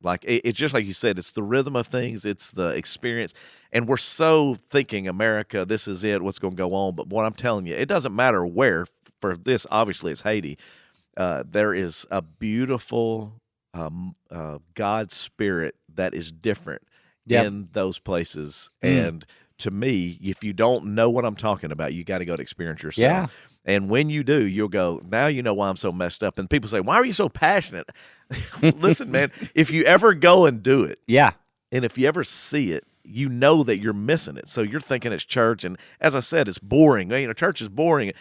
Like it's just like you said, it's the rhythm of things, it's the experience, and we're so thinking America, this is it, what's going to go on. But what I'm telling you, it doesn't matter where. For this, obviously, it's Haiti. There is a beautiful God's spirit that is different in those places. And to me, if you don't know what I'm talking about, you got to go to experience yourself. Yeah. And when you do, you'll go, now you know why I'm so messed up. And people say, why are you so passionate? Listen, man, if you ever go and do it, and if you ever see it, you know that you're missing it. So you're thinking it's church. And as I said, it's boring. Church is boring.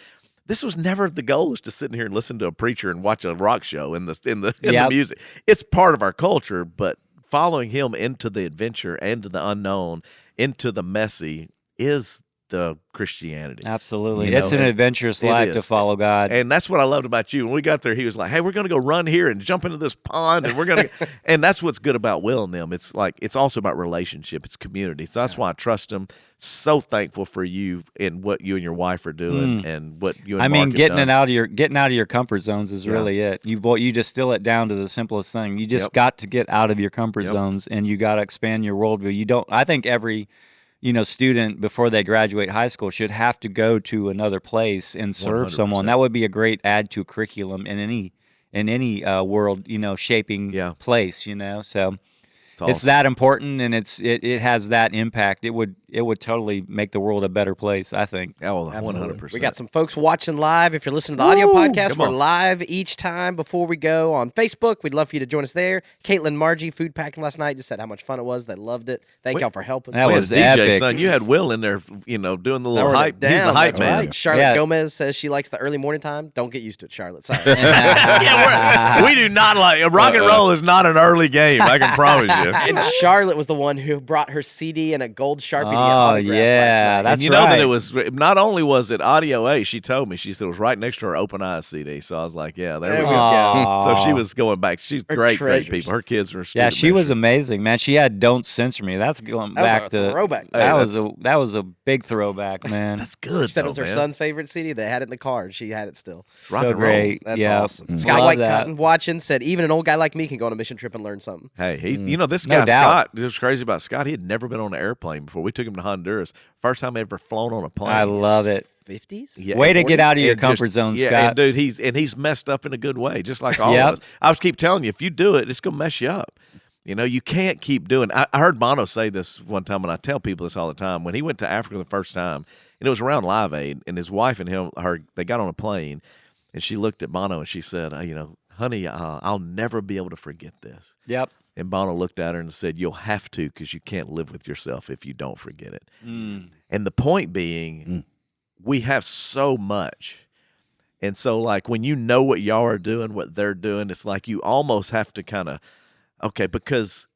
This was never the goal, is to sit in here and listen to a preacher and watch a rock show in the music. It's part of our culture, but following him into the adventure and to the unknown, into the messy, is the Christianity. Absolutely. It's an adventurous life to follow God. And that's what I loved about you. When we got there, he was like, hey, we're going to go run here and jump into this pond. And we're going to, and that's what's good about Will and them. It's like, it's also about relationship. It's community. So that's why I trust him. So thankful for you and what you and your wife are doing and what you and Mark have getting done. getting out of your comfort zones is really it. You distill it down to the simplest thing. You just got to get out of your comfort zones, and you got to expand your worldview. I think every student before they graduate high school should have to go to another place and serve 100%. someone. That would be a great add to curriculum in any world, shaping place, So it's that important, and it has that impact. It would totally make the world a better place, I think. Oh, 100%. We got some folks watching live. If you're listening to the audio podcast, we're live each time before we go on Facebook. We'd love for you to join us there. Caitlin Margie, food packing last night, just said how much fun it was. They loved it. Thank y'all for helping. That was DJ, epic. son. You had Will in there, doing the little hype. He's the hype man. Right. Charlotte Gomez says she likes the early morning time. Don't get used to it, Charlotte. Sorry. We do not like rock and roll is not an early game. I can promise you. And Charlotte was the one who brought her CD and a gold Sharpie to get autographed last night. That's and you know that it was, not only was it Audio A, she told me, she said it was right next to her Open Eyes CD. So I was like, there we go. So she was going back. She's great people. Her kids were she was amazing, man. She had Don't Censor Me. That's going back to throwback. That was a big throwback, man. That's good. She said it was her son's favorite CD. They had it in the car, and she had it still. Rock so and roll. great. That's awesome. Sky White Cotton watching said even an old guy like me can go on a mission trip and learn something. Hey, this guy Scott, this was crazy about Scott. He had never been on an airplane before. We took him to Honduras. First time ever flown on a plane. I love it. 50s? Yeah, way to get out of your comfort zone, Scott. And dude, he's messed up in a good way, just like all of us. I keep telling you, if you do it, it's gonna mess you up. You can't keep doing. I heard Bono say this one time, and I tell people this all the time. When he went to Africa the first time, and it was around Live Aid, and his wife and him, they got on a plane, and she looked at Bono and she said, honey, I'll never be able to forget this. Yep. And Bono looked at her and said, you'll have to, because you can't live with yourself if you don't forget it. And the point being, we have so much. And so, like, when you know what y'all are doing, what they're doing, it's like you almost have to kind of, because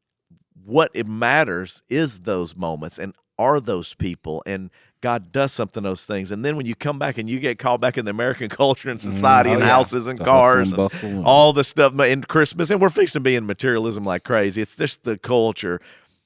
what it matters is those moments and are those people, and God does something those things. And then when you come back and you get called back in the American culture and society and houses and cars and all the stuff and Christmas, and we're fixing to be in materialism like crazy. It's just the culture.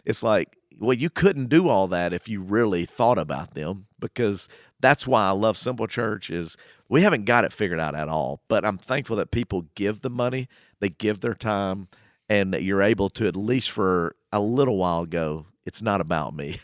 It's like, well, you couldn't do all that if you really thought about them, because that's why I love Simple Church. Is we haven't got it figured out at all, but I'm thankful that people give the money, they give their time, and that you're able to, at least for a little while, go, it's not about me.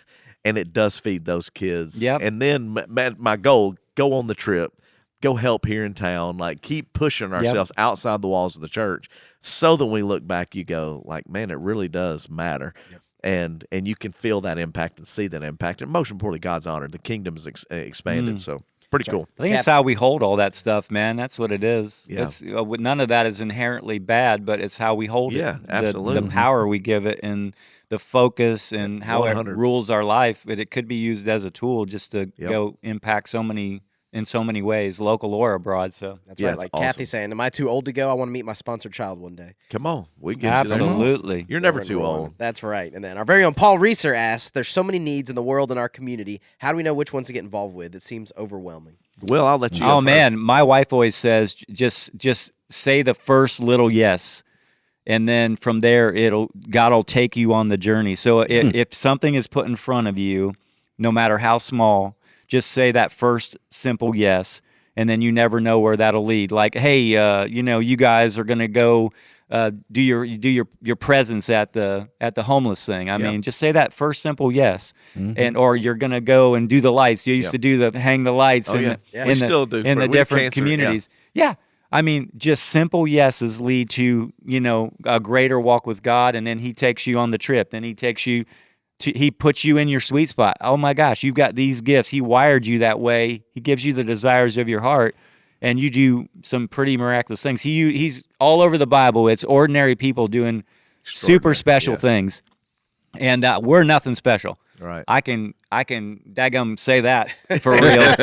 And it does feed those kids. Yep. And then my goal, go on the trip, go help here in town, like keep pushing ourselves outside the walls of the church, so that when we look back, you go like, man, it really does matter. Yep. And you can feel that impact and see that impact. And most importantly, God's honored. The kingdom is expanded. So pretty cool. I think it's how we hold all that stuff, man. That's what it is. Yeah. It's none of that is inherently bad, but it's how we hold it. Yeah, absolutely. The power we give it and the focus and how 100. it rules our life. But it could be used as a tool just to go impact in so many ways, local or abroad. So that's right. Like awesome. Kathy's saying, am I too old to go? I want to meet my sponsored child one day. Come on. We get absolutely. You're never too old. That's right. And then our very own Paul Reeser asks, there's so many needs in the world and our community. How do we know which ones to get involved with? It seems overwhelming. Will, I'll let you go Oh, first. man. My wife always says, just say the first little yes. And then from there, God will take you on the journey. So if something is put in front of you, no matter how small, just say that first simple yes, and then you never know where that'll lead. Like, hey, you guys are going to go do your presence at the homeless thing. I mean, just say that first simple yes, or you're going to go and do the lights. You used to do hang the lights in the different communities. Yeah. I mean, just simple yeses lead to, a greater walk with God, and then he takes you on the trip. Then he takes you he puts you in your sweet spot. Oh my gosh, you've got these gifts. He wired you that way. He gives you the desires of your heart, and you do some pretty miraculous things. He's all over the Bible. It's ordinary people doing super special things, and we're nothing special. Right. I can daggum say that for real.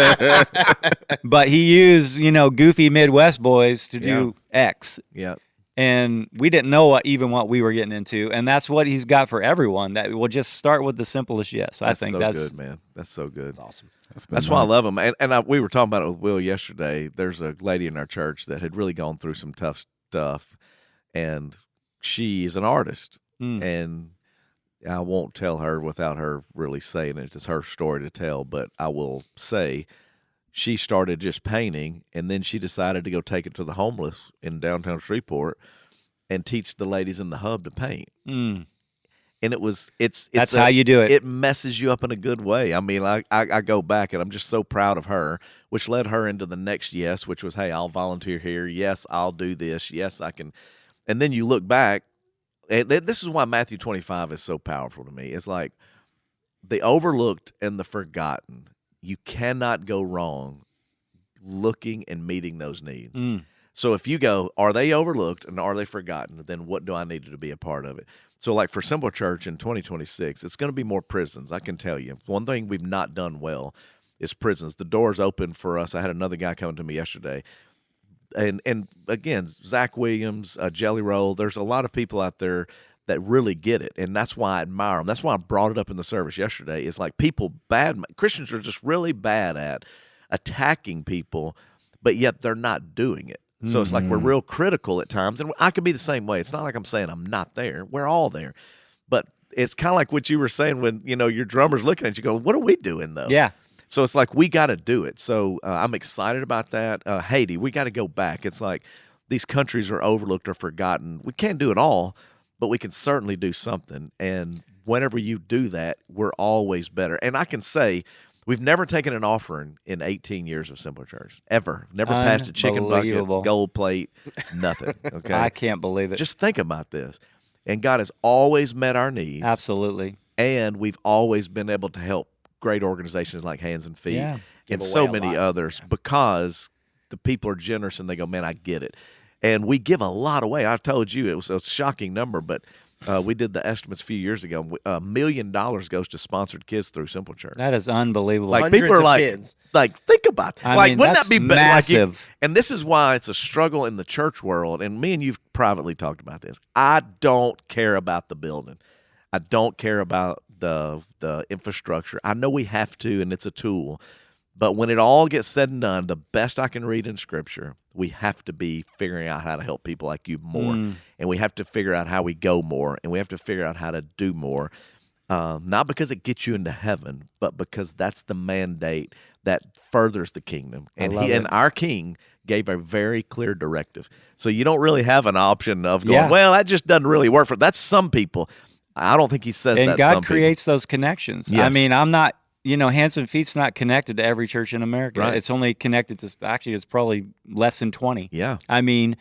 But he used, goofy Midwest boys to do X. Yeah. And we didn't know what we were getting into, and that's what he's got for everyone. That we'll just start with the simplest yes. I think that's good, man. That's so good. That's awesome. That's why I love him. And we were talking about it with Will yesterday. There's a lady in our church that had really gone through some tough stuff, and she's an artist. And I won't tell her without her really saying it. It's her story to tell, but I will say she started just painting, and then she decided to go take it to the homeless in downtown Shreveport and teach the ladies in the hub to paint. And that's how you do it. It messes you up in a good way. I mean, I go back, and I'm just so proud of her, which led her into the next yes, which was, hey, I'll volunteer here. Yes, I'll do this. Yes, I can. And then you look back, and this is why Matthew 25 is so powerful to me. It's like the overlooked and the forgotten. You cannot go wrong looking and meeting those needs. So if you go, are they overlooked and are they forgotten, then what do I need to be a part of it? So like for Simple Church in 2026, it's going to be more prisons, I can tell you. One thing we've not done well is prisons. The door's open for us. I had another guy coming to me yesterday. And again, Zach Williams, Jelly Roll, there's a lot of people out there that really get it, and that's why I admire them. That's why I brought it up in the service yesterday. It's like Christians are just really bad at attacking people, but yet they're not doing it. So it's like we're real critical at times, and I could be the same way. It's not like I'm saying I'm not there. We're all there. But it's kind of like what you were saying when, your drummer's looking at you going, what are we doing, though? Yeah. So it's like we got to do it. So I'm excited about that. Haiti, we got to go back. It's like these countries are overlooked or forgotten. We can't do it all, but we can certainly do something. And whenever you do that, we're always better. And I can say we've never taken an offering in 18 years of Simple Church, ever. Never passed a chicken bucket, gold plate, nothing. Okay, I can't believe it. Just think about this. And God has always met our needs. Absolutely. And we've always been able to help great organizations like Hands and Feet and so many others because the people are generous and they go, man, I get it. And we give a lot away. I told you it was a shocking number, but we did the estimates a few years ago. $1 million goes to sponsored kids through Simple Church. That is unbelievable. Like Hundreds people are of kids. like, think about that. I mean, wouldn't that's that be better? massive? And this is why it's a struggle in the church world. And me and you've privately talked about this. I don't care about the building. I don't care about the infrastructure. I know we have to, and it's a tool. But when it all gets said and done, the best I can read in Scripture, we have to be figuring out how to help people like you more. And we have to figure out how we go more. And we have to figure out how to do more. not because it gets you into heaven, but because that's the mandate that furthers the kingdom. And and our King gave a very clear directive. So you don't really have an option of going, well, that just doesn't really work for. That's some people. I don't think he says that. And God creates those connections. Yes. I mean, I'm not. Hands and Feet's not connected to every church in America. Right. It's only connected to, actually, it's probably less than 20. Yeah. I mean,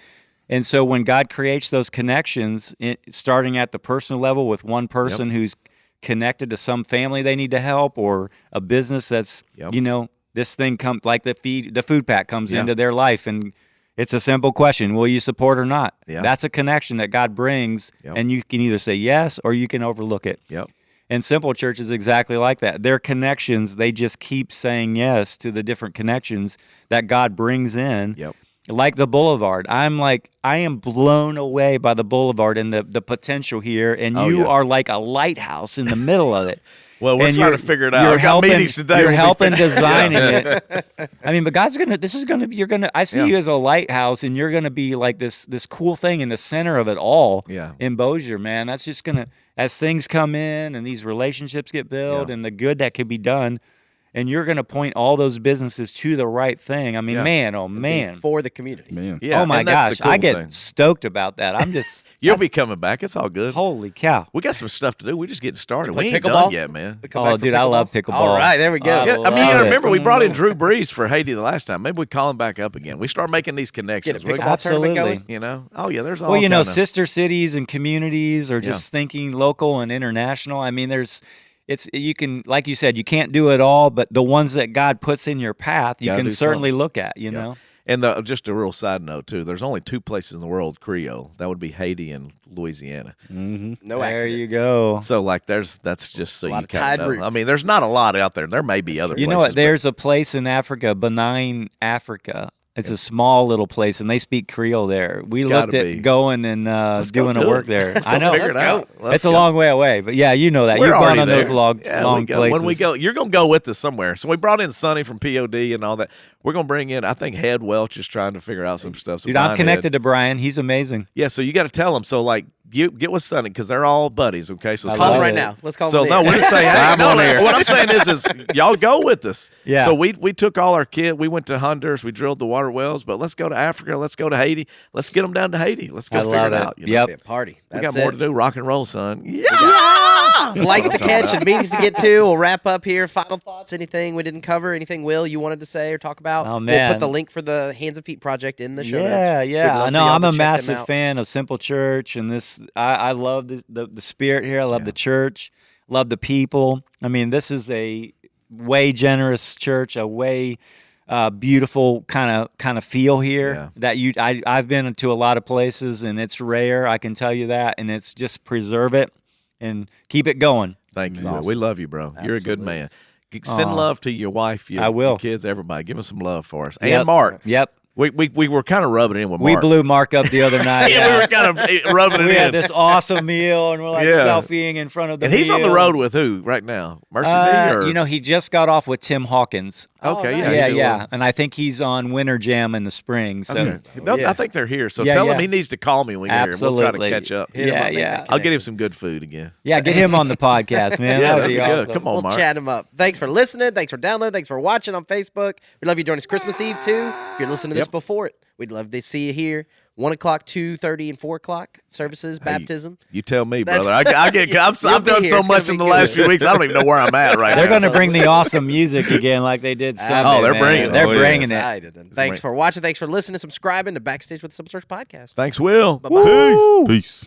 and so when God creates those connections, starting at the personal level with one person who's connected to some family they need to help, or a business that's, this thing comes, like the food pack comes into their life, and it's a simple question: will you support or not? Yeah. That's a connection that God brings, and you can either say yes or you can overlook it. Yep. And Simple Church is exactly like that. Their connections, they just keep saying yes to the different connections that God brings in. Yep. Like the Boulevard. I am blown away by the Boulevard and the potential here. And you are like a lighthouse in the middle of it. Well, we're trying to figure it out. You're I got meetings today. You're helping designing it. I mean, but God's I see you as a lighthouse, and you're gonna be like this cool thing in the center of it all. Yeah. In Bossier, man, that's just gonna, as things come in and these relationships get built and the good that could be done, and you're going to point all those businesses to the right thing. I mean, man, oh man, for the community. Man. Yeah, oh my and that's gosh, the cool I get thing. stoked about that. I'm just You'll be coming back. It's all good. holy cow. We got some stuff to do. We're just getting started. play We ain't pickleball? done yet, man. Come back Oh, for dude, I love pickleball. All right, there we go. I Yeah, I mean, you love gotta it. remember we brought in Drew Brees for Haiti the last time. Maybe we call him back up again. We start making these connections. Get a We're pickleball gonna- tournament Absolutely. going. Oh yeah, there's all. Well, kinda- sister cities and communities, or just thinking local and international. I mean, you can, like you said, you can't do it all, but the ones that God puts in your path, you Gotta can do certainly something. look at, you know. And just a real side note too. There's only two places in the world Creole. That would be Haiti and Louisiana. No There accidents. you go. So that's just so A lot you of kinda tied know. roots. I mean, there's not a lot out there. There may be other. You know places, what? There's a place in Africa, Benign, Africa. It's a small little place, and they speak Creole there. We looked gotta at be. going and go doing do a work it. there. Let's I go know. figure it out. Let's It's a go. long way away, but yeah, you know that. We're You've gone already on those there. long we go. places. When we go, you're gonna go with us somewhere. So we brought in Sonny from POD and all that. We're gonna bring in. I think Head Welch is trying to figure out some stuff. So Dude, I'm Brian connected Head- to Brian. He's amazing. Yeah, so you got to tell them. So like, you get with Sonny because they're all buddies. Okay, so I Call love him it. right now. Let's call him. So on the no, air. we're just saying, hey, I'm no, on air. what I'm saying is y'all go with us. Yeah. So we took all our kids. We went to Honduras. We drilled the water wells. But let's go to Africa. Let's go to Haiti. Let's get them down to Haiti. Let's go I figure love it it. out. you know? Yep. Be a party. We That's got more it. to do. Rock and roll, son. Yeah. Flights to catch and meetings to get to. We'll wrap up here. Final thoughts? Anything we didn't cover? Anything, Will, you wanted to say or talk about? Oh, We'll man. put the link for the Hands and Feet project in the show notes. Yeah, We'd yeah. love I for know. y'all I'm to a check them massive out. fan of Simple Church, and this. I love the spirit here. I love the church. Love the people. I mean, this is a way generous church. A way beautiful kind of feel here. Yeah. That I've been to a lot of places, and it's rare. I can tell you that, and it's just preserve it and keep it going. Thank you. Awesome. We love you, bro. You're a good Absolutely. man. Send love to your wife, I will. your kids, everybody. Give them some love for us. Yep. And Mark. Yep. We were kind of rubbing it in with We Mark. blew Mark up the other night. Yeah, we were kind of rubbing it We in. had this awesome meal, and we're like Yeah. selfieing in front of the and he's on the meal. road with who right now? Mercy Me? Or? He just got off with Tim Hawkins. Okay, nice. yeah. Yeah. And I think he's on Winter Jam in the spring. So Okay. yeah. I think they're here. So Yeah, tell him yeah. he needs to call me when we get here. Absolutely. We'll try to catch up. Hit him Yeah, up, make yeah. that I'll get him connection. some good food again. yeah, get him on the podcast, man. Yeah, that would that'd be be awesome. good. Come on, We'll Mark. chat him up. Thanks for listening. Thanks for downloading. Thanks for watching on Facebook. We'd love you to join us Christmas Eve too. If you're listening to this before it, we'd love to see you here. 1 o'clock, 2:30, and 4 o'clock services, baptism. You tell me, That's- brother. I've You'll done be here. so It's much gonna in the be last good. few weeks. I don't even know where I'm at right They're now. going to bring the awesome music again like they did Sunday. Oh, they're man. bringing it. They're Oh, yeah. bringing it. Excited. And thanks for watching. Thanks for listening, subscribing to Backstage with the Simple Church podcast. Thanks, Will. Bye-bye. Peace.